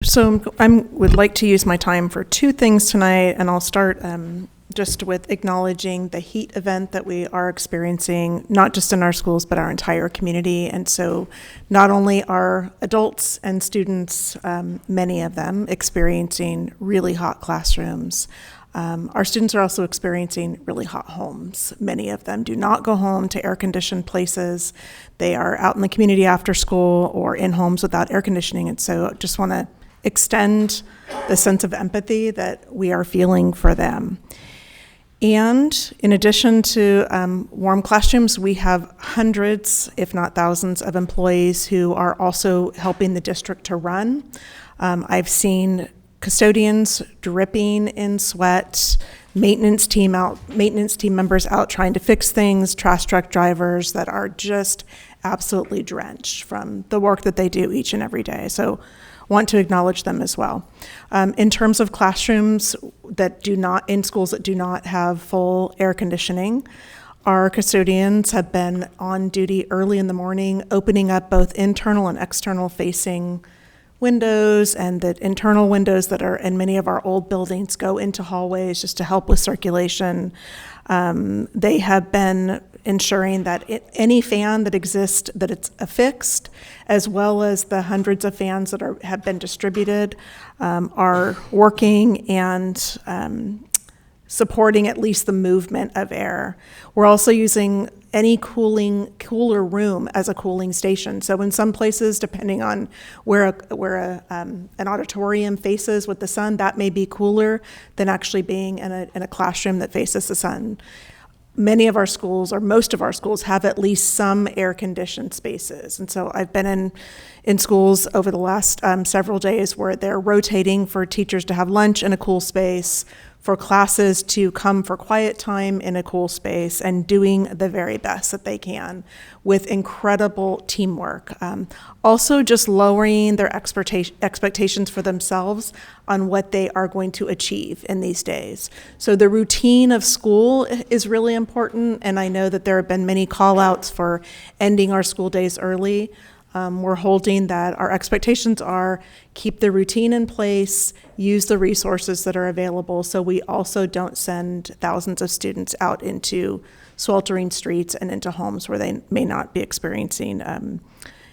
So I would like to use my time for two things tonight, and I'll start just with acknowledging the heat event that we are experiencing, not just in our schools, but our entire community. And so not only are adults and students, many of them, experiencing really hot classrooms, our students are also experiencing really hot homes. Many of them do not go home to air-conditioned places. They are out in the community after school or in homes without air conditioning. And so just want to extend the sense of empathy that we are feeling for them. And in addition to warm classrooms, we have hundreds, if not thousands, of employees who are also helping the district to run. I've seen custodians dripping in sweat, maintenance team members out trying to fix things, trash truck drivers that are just absolutely drenched from the work that they do each and every day. So want to acknowledge them as well. In terms of classrooms in schools that do not have full air conditioning, our custodians have been on duty early in the morning, opening up both internal and external facing windows, and the internal windows that are in many of our old buildings go into hallways just to help with circulation. They have been ensuring that any fan that exists, that it's affixed, as well as the hundreds of fans that have been distributed, are working and supporting at least the movement of air. We're also using any cooler room as a cooling station. So in some places, depending on where an auditorium faces with the sun, that may be cooler than actually being in a classroom that faces the sun. Many of our schools, or most of our schools, have at least some air-conditioned spaces. And so I've been in schools over the last several days where they're rotating for teachers to have lunch in a cool space, for classes to come for quiet time in a cool space, and doing the very best that they can with incredible teamwork. Also just lowering their expectations for themselves on what they are going to achieve in these days. So the routine of school is really important, and I know that there have been many call-outs for ending our school days early. We're holding that our expectations are keep the routine in place, use the resources that are available, so we also don't send thousands of students out into sweltering streets and into homes where they may not be experiencing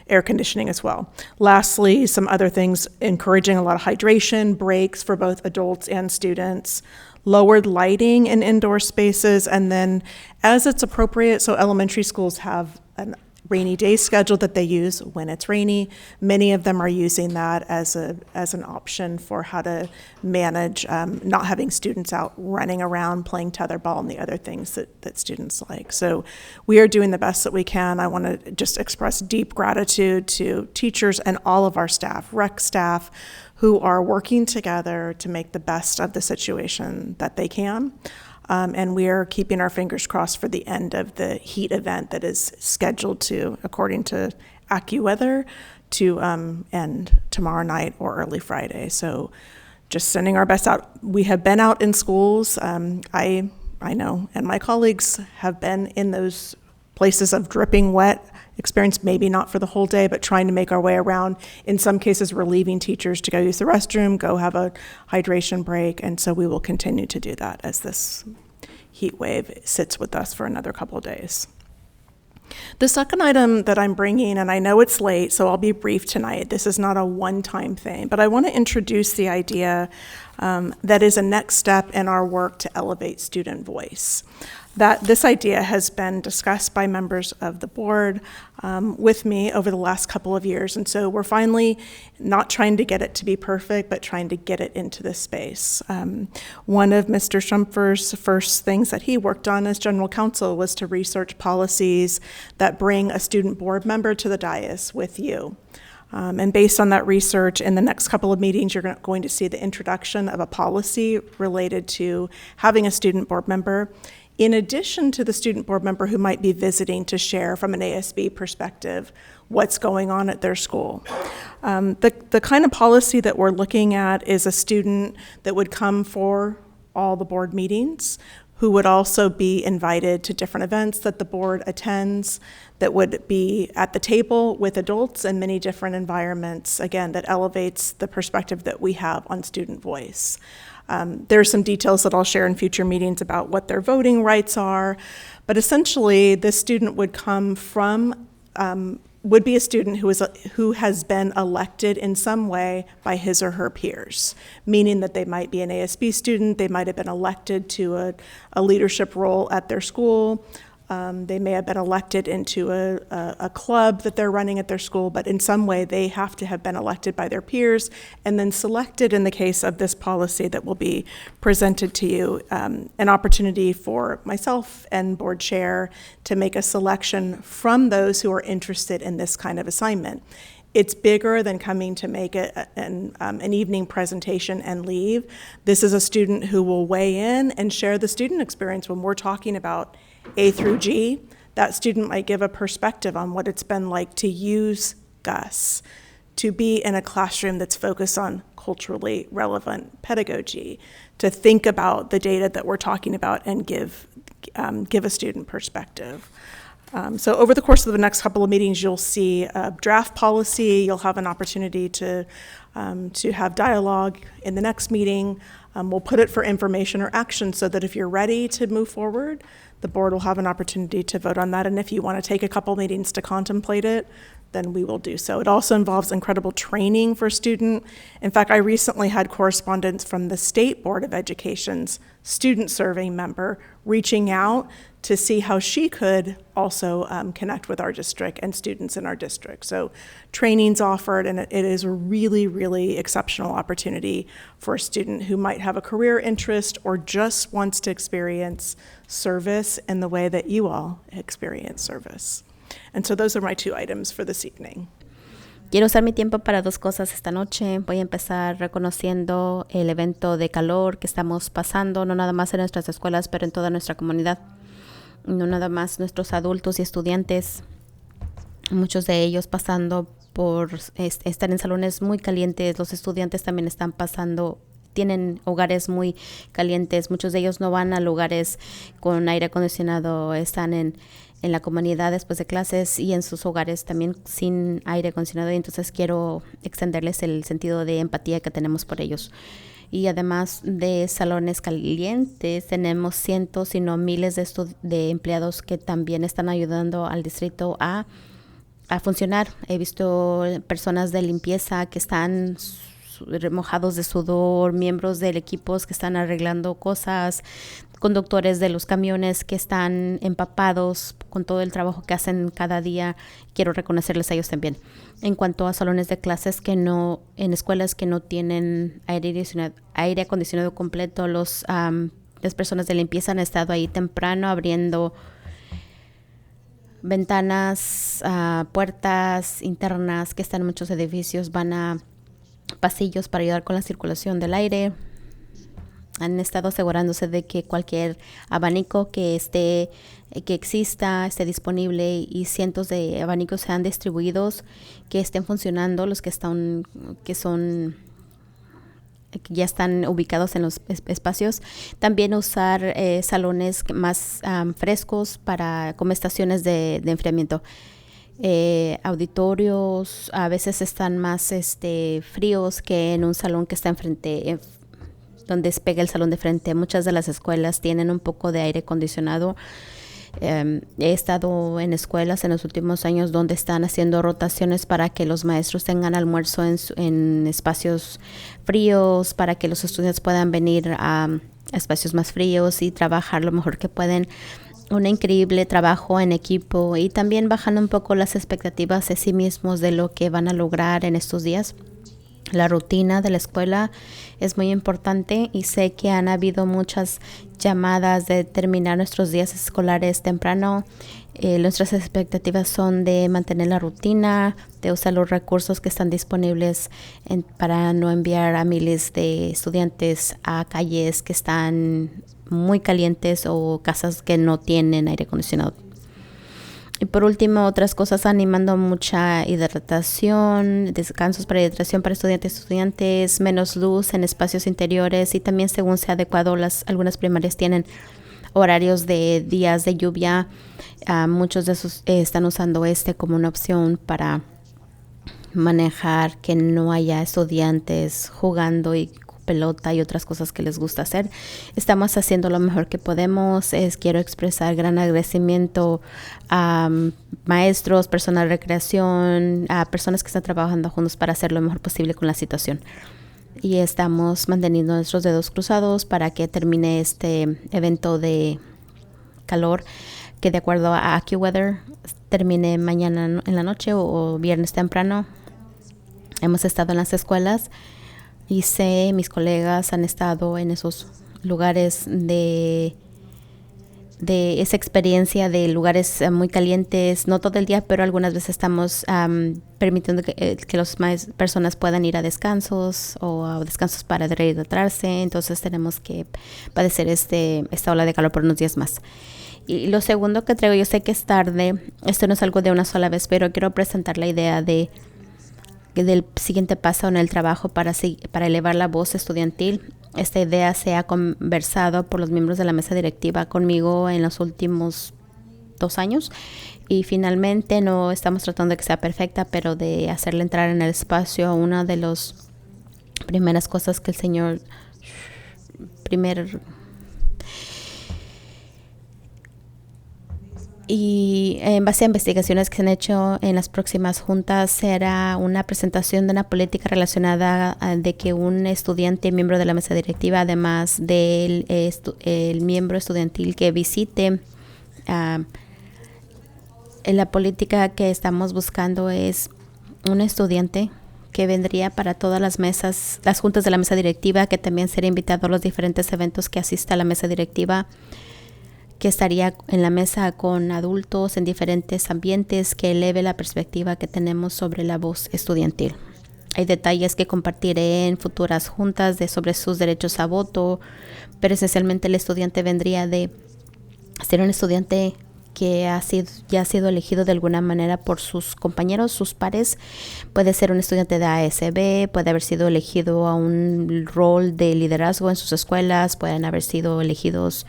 air conditioning as well. Lastly, some other things, encouraging a lot of hydration, breaks for both adults and students, lowered lighting in indoor spaces, and then as it's appropriate, so elementary schools have an rainy day schedule that they use when it's rainy. Many of them are using that as an option for how to manage not having students out running around playing tetherball and the other things that students like. So we are doing the best that we can. I want to just express deep gratitude to teachers and all of our staff, rec staff, who are working together to make the best of the situation that they can. And we are keeping our fingers crossed for the end of the heat event that is scheduled to, according to AccuWeather, to end tomorrow night or early Friday. So just sending our best out. We have been out in schools. I know, and my colleagues have been in those places of dripping wet experience, maybe not for the whole day, but trying to make our way around. In some cases, we're leaving teachers to go use the restroom, go have a hydration break, and so we will continue to do that as this heat wave sits with us for another couple of days. The second item that I'm bringing, and I know it's late, so I'll be brief tonight. This is not a one-time thing, but I want to introduce the idea that is a next step in our work to elevate student voice. That this idea has been discussed by members of the board with me over the last couple of years, and so we're finally not trying to get it to be perfect, but trying to get it into this space. One of Mr. Shumfer's first things that he worked on as general counsel was to research policies that bring a student board member to the dais with you. And based on that research, in the next couple of meetings, you're going to see the introduction of a policy related to having a student board member, in addition to the student board member who might be visiting to share from an ASB perspective what's going on at their school. The kind of policy that we're looking at is a student that would come for all the board meetings, who would also be invited to different events that the board attends, that would be at the table with adults in many different environments, again, that elevates the perspective that we have on student voice. There's some details that I'll share in future meetings about what their voting rights are, but essentially this student would come from, would be a student who has been elected in some way by his or her peers, meaning that they might be an ASB student, they might have been elected to a leadership role at their school, they may have been elected into a club that they're running at their school, but in some way they have to have been elected by their peers and then selected, in the case of this policy that will be presented to you, an opportunity for myself and board chair to make a selection from those who are interested in this kind of assignment. It's bigger than coming to make an evening presentation and leave. This is a student who will weigh in and share the student experience when we're talking about A through G. That student might give a perspective on what it's been like to use GUS, to be in a classroom that's focused on culturally relevant pedagogy, to think about the data that we're talking about and give a student perspective. So over the course of the next couple of meetings, you'll see a draft policy. You'll have an opportunity to have dialogue in the next meeting. We'll put it for information or action so that if you're ready to move forward, the board will have an opportunity to vote on that. And if you want to take a couple meetings to contemplate it, then we will do so. It also involves incredible training for student. In fact, I recently had correspondence from the State Board of Education's student survey member reaching out to see how she could also connect with our district and students in our district. So training's offered, and it is a really, really exceptional opportunity for a student who might have a career interest or just wants to experience service in the way that you all experience service. And so those are my two items for this evening. Quiero usar mi tiempo para dos cosas esta noche. Voy a empezar reconociendo el evento de calor que estamos pasando, no nada más en nuestras escuelas, pero en toda nuestra comunidad. No nada más nuestros adultos y estudiantes, muchos de ellos pasando por estar en salones muy calientes. Los estudiantes también están pasando, tienen hogares muy calientes. Muchos de ellos no van a lugares con aire acondicionado, están en la comunidad después de clases y en sus hogares también sin aire acondicionado. Y entonces quiero extenderles el sentido de empatía que tenemos por ellos. Y además de salones calientes, tenemos cientos, si no miles de empleados que también están ayudando al distrito a funcionar. He visto personas de limpieza que están remojados de sudor, miembros del equipo que están arreglando cosas, conductores de los camiones que están empapados con todo el trabajo que hacen cada día. Quiero reconocerles a ellos también. En cuanto a salones de clases en escuelas que no tienen aire acondicionado completo, las personas de limpieza han estado ahí temprano abriendo ventanas, puertas internas que están en muchos edificios, van a pasillos para ayudar con la circulación del aire. Han estado asegurándose de que cualquier abanico que exista, esté disponible, y cientos de abanicos sean distribuidos, que estén funcionando, los que ya están ubicados en los espacios. También usar salones más frescos como estaciones de enfriamiento. Auditorios a veces están más fríos que en un salón que está enfrente, donde pega el salón de frente. Muchas de las escuelas tienen un poco de aire acondicionado. He estado en escuelas en los últimos años donde están haciendo rotaciones para que los maestros tengan almuerzo en espacios fríos, para que los estudiantes puedan venir a espacios más fríos y trabajar lo mejor que pueden. Un increíble trabajo en equipo, y también bajando un poco las expectativas de sí mismos de lo que van a lograr en estos días. La rutina de la escuela es muy importante, y sé que han habido muchas llamadas de terminar nuestros días escolares temprano. Nuestras expectativas son de mantener la rutina, de usar los recursos que están disponibles para no enviar a miles de estudiantes a calles que están muy calientes o casas que no tienen aire acondicionado. Y por último, otras cosas, animando mucha hidratación, descansos para hidratación para estudiantes, menos luz en espacios interiores, y también según sea adecuado, algunas primarias tienen horarios de días de lluvia, muchos de esos están usando como una opción para manejar que no haya estudiantes jugando y pelota y otras cosas que les gusta hacer. Estamos haciendo lo mejor que podemos. Quiero expresar gran agradecimiento a maestros, personal de recreación, a personas que están trabajando juntos para hacer lo mejor posible con la situación. Y estamos manteniendo nuestros dedos cruzados para que termine este evento de calor, que de acuerdo a AccuWeather termine mañana en la noche o viernes temprano. Hemos estado en las escuelas y mis colegas han estado en esos lugares de esa experiencia de lugares muy calientes, no todo el día, pero algunas veces estamos permitiendo que las personas puedan ir a descansos o a descansos para rehidratarse. Entonces tenemos que padecer esta ola de calor por unos días más. Y lo segundo que traigo, yo sé que es tarde, esto no es algo de una sola vez, pero quiero presentar la idea del siguiente paso en el trabajo para elevar la voz estudiantil. Esta idea se ha conversado por los miembros de la mesa directiva conmigo en los últimos 2 años y finalmente no estamos tratando de que sea perfecta, pero de hacerle entrar en el espacio. Una de las primeras cosas que el Señor y en base a investigaciones que se han hecho en las próximas juntas será una presentación de una política relacionada de que un estudiante miembro de la mesa directiva, además del el miembro estudiantil que visite, la política que estamos buscando es un estudiante que vendría para todas las mesas, las juntas de la mesa directiva, que también sería invitado a los diferentes eventos que asista a la mesa directiva, que estaría en la mesa con adultos en diferentes ambientes, que eleve la perspectiva que tenemos sobre la voz estudiantil. Hay detalles que compartiré en futuras juntas sobre sus derechos a voto, pero esencialmente el estudiante vendría de ser un estudiante que ya ha sido elegido de alguna manera por sus compañeros, sus pares. Puede ser un estudiante de ASB, puede haber sido elegido a un rol de liderazgo en sus escuelas, pueden haber sido elegidos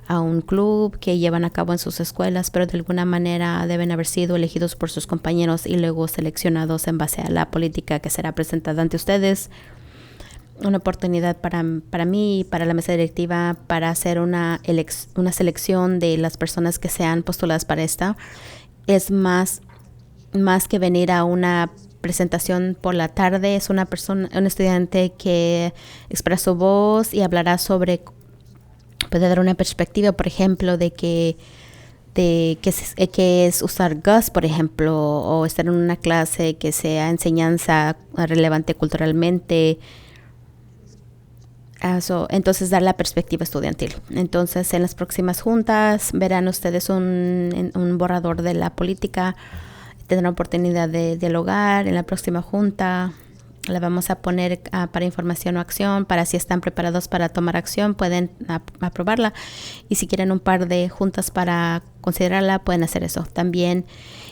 a un club que llevan a cabo en sus escuelas, pero de alguna manera deben haber sido elegidos por sus compañeros y luego seleccionados en base a la política que será presentada ante ustedes. Una oportunidad para mí y para la mesa directiva para hacer una selección de las personas que sean postuladas para esta. Es más que venir a una presentación por la tarde. Es un estudiante que expresa su voz y hablará puede dar una perspectiva, por ejemplo, de qué es usar GUS, por ejemplo, o estar en una clase que sea enseñanza relevante culturalmente. Entonces, dar la perspectiva estudiantil. Entonces, en las próximas juntas verán ustedes un borrador de la política. Tendrán oportunidad de dialogar en la próxima junta. La vamos a poner para información o acción, para si están preparados para tomar acción, pueden aprobarla. Y si quieren un par de juntas para considerarla, pueden hacer eso. También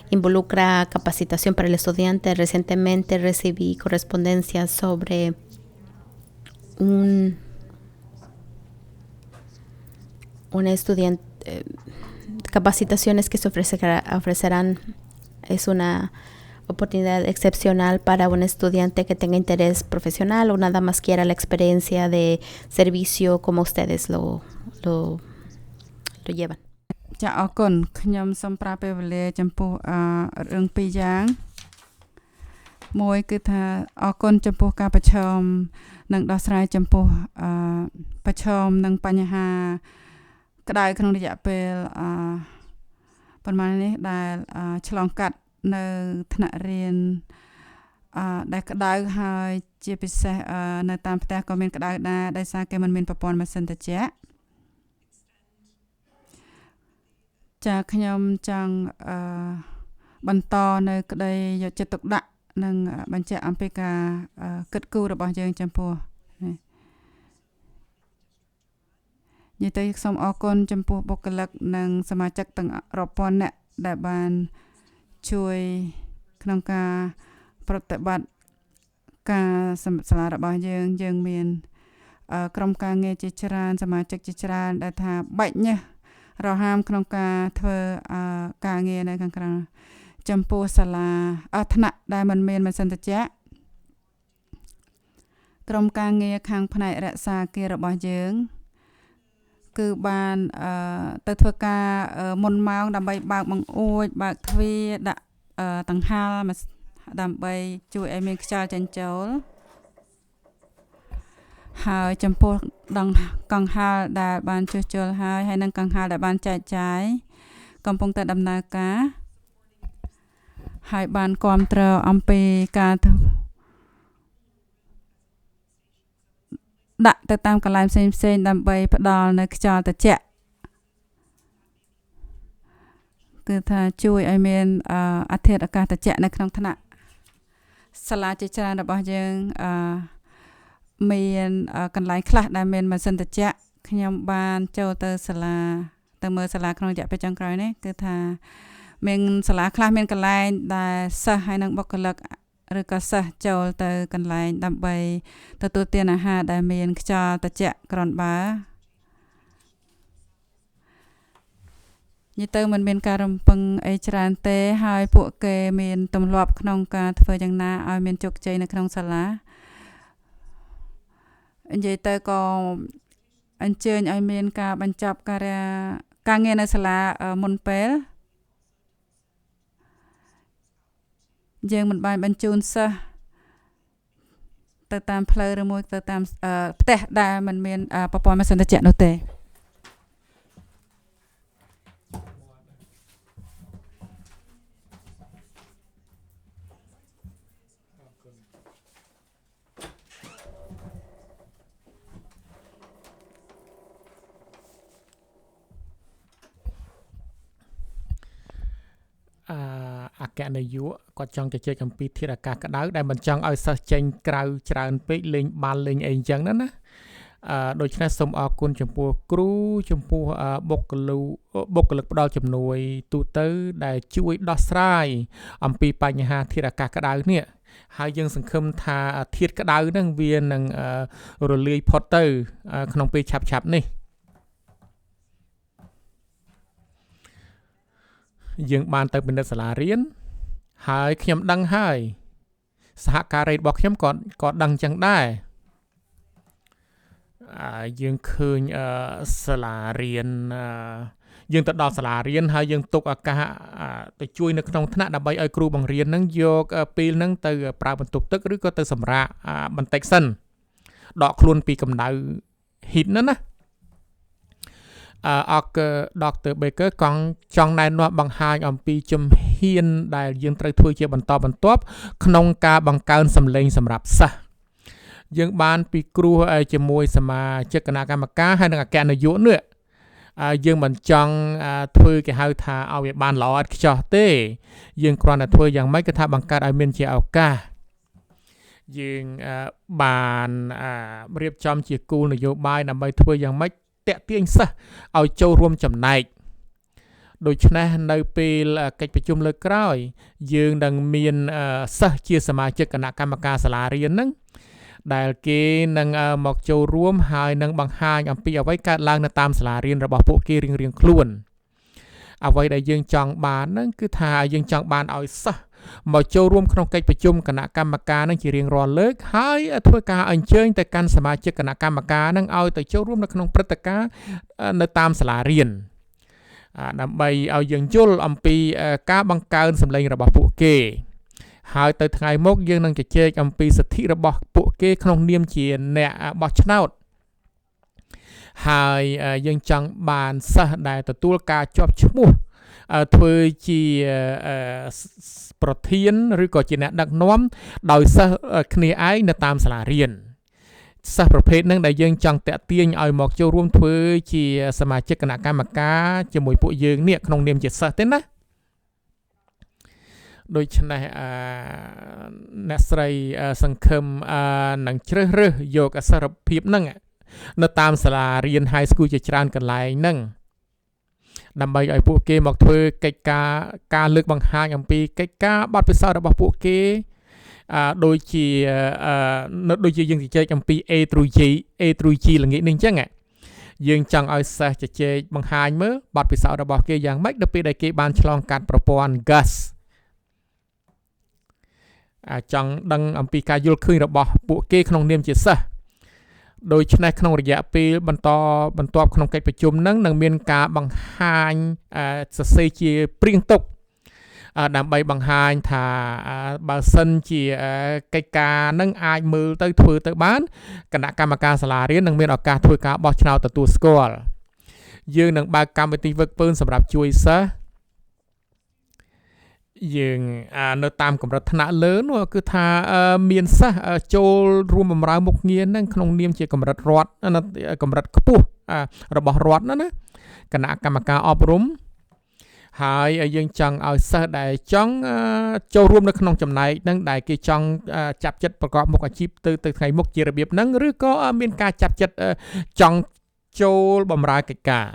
involucra capacitación para el estudiante. Recientemente recibí correspondencia sobre un estudiante, capacitaciones que se ofrecerán. Es una oportunidad excepcional para un estudiante que tenga interés profesional o nada más quiera la experiencia de servicio como ustedes lo llevan. ចាអរគុណខ្ញុំសូមប្រាប់ពេលវេលាចំពោះរឿងពីរយ៉ាងមួយគឺថាអរគុណចំពោះការប្រឈមនិងដោះស្រាយចំពោះប្រឈមនឹងបញ្ហាក្តៅក្នុងរយៈពេលប្រហែលនេះដែលឆ្លងកាត់នៅថ្នាក់រៀនដែលក្តៅហើយជាពិសេសនៅតាមផ្ទះក៏មានក្តៅដែរដោយសារគេមិនមានប្រព័ន្ធម៉ាស៊ីនត្រជាក់ចាខ្ញុំចង់បន្តនៅក្តីយកចិត្តទុកដាក់និងបញ្ជាក់អំពីការគិតគូររបស់យើងចំពោះនិយាយទៅសូមអរគុណចំពោះបុគ្គលិកនិងសមាជិកទាំងរាប់ពាន់នាក់ដែលបានជួយក្នុងការប្រតិបត្តិការសាលារបស់យើងមានក្រុមការងារជាច្រើនសមាជិកជាច្រើនដែលថាបែកញើស រហាមក្នុងការធ្វើការងារនៅខាងក្រៅចំពោះសាលាថ្នាក់ដែលមិនមានម៉ាស៊ីនត្រជាក់ក្រុមការងារខាងផ្នែករក្សាអគាររបស់យើងគឺបានទៅធ្វើការមុនម៉ោងដើម្បីបើកបង្អួចបើកទ្វារដាក់តង្ហាលដើម្បីជួយឲ្យមានខ្យល់ចេញចូលហើយចំពោះកង្ហារដែលបានជួសជុលហើយនឹងកង្ហារដែលបានចែកចាយកំពុងតែដំណើរការហើយបានគាំទ្រអំពីការដាក់ទៅតាមកន្លែងផ្សេងៗដើម្បីផ្ដល់នៅខ្យល់ត្រជាក់គឺថាជួយឲ្យមានអាកាសត្រជាក់នៅក្នុងថ្នាក់សាលាជាច្រើនរបស់យើងមានកន្លែងខ្លះដែលមានម៉ាស៊ីនត្រជាក់ខ្ញុំបានចូលទៅសាលាទៅមើលសាលាក្នុងរយៈពេលចុងក្រោយនេះគឺថាមានសាលាខ្លះមានកន្លែងដែលសិស្សហើយនិងបុគ្គលិកឬក៏សិស្សចូលទៅកន្លែងដើម្បីទទួលទានអាហារដែលមានខ្យល់ត្រជាក់ក្រនបើនិយាយទៅមិនមានការរំពឹងអីច្រើនទេហើយពួកគេមានទម្លាប់ក្នុងការធ្វើយ៉ាងណាឲ្យមានជោគជ័យនៅក្នុងសាលានិយាយទៅក៏អញ្ជើញឲ្យមានការបញ្ចប់ការងារនៅសាលាមុនពេលយើងមិនបានបញ្ជូនសិស្សទៅតាមផ្លូវឬមួយទៅតាមផ្ទះដែលមិនមានប្រព័ន្ធម៉ាស៊ីនត្រជាក់នោះទេអគ្គនាយកគាត់ចង់ជជែកអំពីធាតុអាកាសក្តៅដែលមិនចង់ឲ្យសិស្សចេញក្រៅច្រើនពេកលេងបាល់លេងអីអញ្ចឹងណាដូច្នេះសូមអរគុណចំពោះគ្រូចំពោះបុគ្គលិកផ្ដល់ជំនួយទូទៅដែលជួយដោះស្រាយអំពីបញ្ហាធាតុអាកាសក្តៅនេះហើយយើងសង្ឃឹមថាធាតុក្តៅហ្នឹងវានឹងរលាយផុតទៅក្នុងពេលឆាប់ៗនេះយើងបានទៅពិនិត្យសាលារៀនហើយខ្ញុំដឹងហើយសហការីរបស់ខ្ញុំក៏ដឹងចឹងដែរយើងឃើញសាលារៀនយើងទៅដល់សាលារៀនហើយយើងទុកឱកាសទៅជួយនៅក្នុងថ្នាក់ដើម្បីឲ្យគ្រូបង្រៀននឹងយកពេលហ្នឹងទៅប្រើបន្ទប់ទឹកឬក៏ទៅសម្រាកបន្តិចសិនដកខ្លួនពីកម្ដៅ heat ហ្នឹងណាDr. Baker ចង់ណែនាំបង្ហាញអំពីជំហានដែលយើងត្រូវធ្វើជាបន្តបន្ទាប់ក្នុងការបង្កើនសម្លេងសម្រាប់សិស្សយើងបានពិគ្រោះជាមួយសមាជិកគណៈកម្មការហើយនិងអគ្គនាយកនេះយើងមិនចង់ធ្វើគេហៅថាឲ្យវាបានល្អឥតខ្ចោះទេយើងគ្រាន់តែធ្វើយ៉ាងម៉េចគឺថាបង្កើតឲ្យមានជាឱកាសយើងបានរៀបចំជាគោលនយោបាយដើម្បីធ្វើយ៉ាងម៉េចតាក់ទាញសិស្សឲ្យចូលរួមចំណែកដូច្នេះនៅពេលកិច្ចប្រជុំលើកក្រោយយើងនឹងមានសិស្សជាសមាជិកគណៈកម្មការសាលារៀនហ្នឹងដែលគេនឹងមកចូលរួមហើយនឹងបង្ហាញអំពីអ្វីកើតឡើងនៅតាមសាលារៀនរបស់ពួកគេរៀងៗខ្លួនអ្វីដែលយើងចង់បានហ្នឹងគឺថាយើងចង់បានឲ្យសិស្សមកចូលរួមក្នុងកិច្ចប្រជុំគណៈកម្មការនឹងជារៀងរាល់លើកហើយធ្វើការអញ្ជើញទៅកាន់សមាជិកគណៈកម្មការនឹងឲ្យទៅចូលរួមនៅក្នុងព្រឹត្តិការណ៍នៅតាមសាលារៀនដើម្បីឲ្យយើងយល់អំពីការបង្កើនសម្លេងរបស់ពួកគេហើយទៅថ្ងៃមុខយើងនឹងជជែកអំពីសិទ្ធិរបស់ពួកគេក្នុងនាមជាអ្នកបោះឆ្នោតហើយយើងចង់បានសិស្សដែលទទួលការជាប់ឈ្មោះធ្វើជាប្រធានឬក៏ជាអ្នកដឹកនាំដោយសិស្សគ្នាឯងនៅតាមសាលារៀនសិស្សប្រភេទហ្នឹងដែលយើងចង់តាក់ទាញឲ្យមកចូលរួមធ្វើជាសមាជិកគណៈកម្មការជាមួយពួកយើងនេះក្នុងនាមជាសិស្សទេណាដូច្នេះអ្នកស្រីសង្ឃឹមនឹងជ្រើសរើសយកអសរភាពហ្នឹងនៅតាមសាលារៀន high school ជាច្រើនកន្លែងហ្នឹងដើម្បីឲ្យពួកគេមកធ្វើកិច្ចការលើកបង្ហាញអំពីកិច្ចការបទពិសោធន៍របស់ពួកគេដូចជាយើងជជែកអំពី A through G ល្ងាចនេះអញ្ចឹង យើងចង់ឲ្យសិស្សជជែកបង្ហាញមើលបទពិសោធន៍របស់គេយ៉ាងម៉េចដល់ពេលដែលគេបានឆ្លងកាត់ប្រព័ន្ធ GUS ចង់ដឹងអំពីការយល់ឃើញរបស់ពួកគេក្នុងនាមជាសិស្សដូច្នេះក្នុងរយៈពេលបន្ទាប់ក្នុងកិច្ចប្រជុំនឹងមានការបង្ហាញសរសេរជាព្រៀងទុកដើម្បីបង្ហាញថាបើសិនជាកិច្ចការនឹងអាចមើលទៅធ្វើទៅបានគណៈកម្មការសាលារៀននឹងមានឱកាសធ្វើការបោះឆ្នោតទទួលស្គាល់យើងនឹងបើកកម្មវិធីវឹកពើសម្រាប់ជួយសិស្សយើងនៅតាមកម្រិតថ្នាក់លើនោះគឺថាមានសិស្សចូលរួមបម្រើមុខងារនឹងក្នុងនាមជាកម្រិតរដ្ឋកម្រិតខ្ពស់របស់រដ្ឋណាគណៈកម្មការអប់រំហើយយើងចង់ឲ្យសិស្សដែលចង់ចូលរួមនៅក្នុងចំណែកហ្នឹងដែលគេចង់ចាប់ចិត្តប្រកបមុខអាជីពទៅថ្ងៃមុខជារបៀបហ្នឹងឬក៏មានការចាប់ចិត្តចង់ចូលបម្រើកិច្ចការ